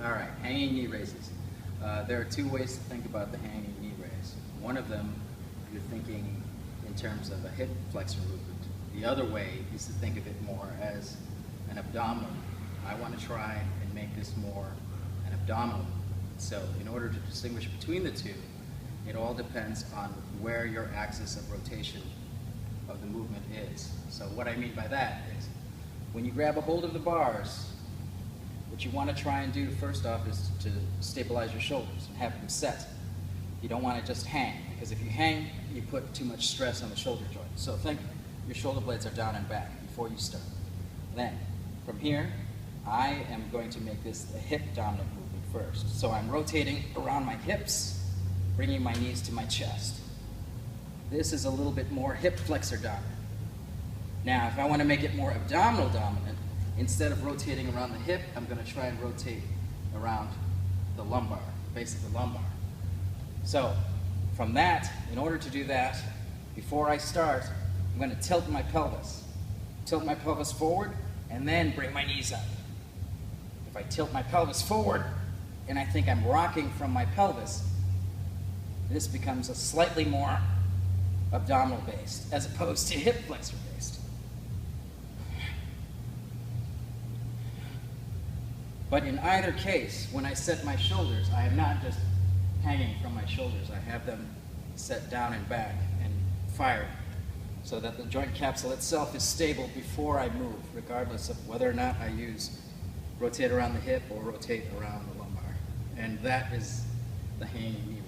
All right, hanging knee raises. There are two ways to think about the hanging knee raise. One of them, you're thinking in terms of a hip flexor movement. The other way is to think of it more as an abdominal. I want to try and make this more an abdominal movement. So in order to distinguish between the two, it all depends on where your axis of rotation of the movement is. So what I mean by that is, when you grab a hold of the bars, what you want to try and do first off is to stabilize your shoulders and have them set. You don't want to just hang, because if you hang, you put too much stress on the shoulder joint. So think your shoulder blades are down and back before you start. Then, from here, I am going to make this a hip dominant movement first. So I'm rotating around my hips, bringing my knees to my chest. This is a little bit more hip flexor dominant. Now, if I want to make it more abdominal dominant, instead of rotating around the hip, I'm going to try and rotate around the lumbar, base of the lumbar. So, from that, in order to do that, before I start, I'm going to tilt my pelvis. Tilt my pelvis forward, and then bring my knees up. If I tilt my pelvis forward, and I think I'm rocking from my pelvis, this becomes a slightly more abdominal based, as opposed to hip flexor based. But in either case, when I set my shoulders, I am not just hanging from my shoulders. I have them set down and back and fired, so that the joint capsule itself is stable before I move, regardless of whether or not I rotate around the hip or rotate around the lumbar. And that is the hanging knee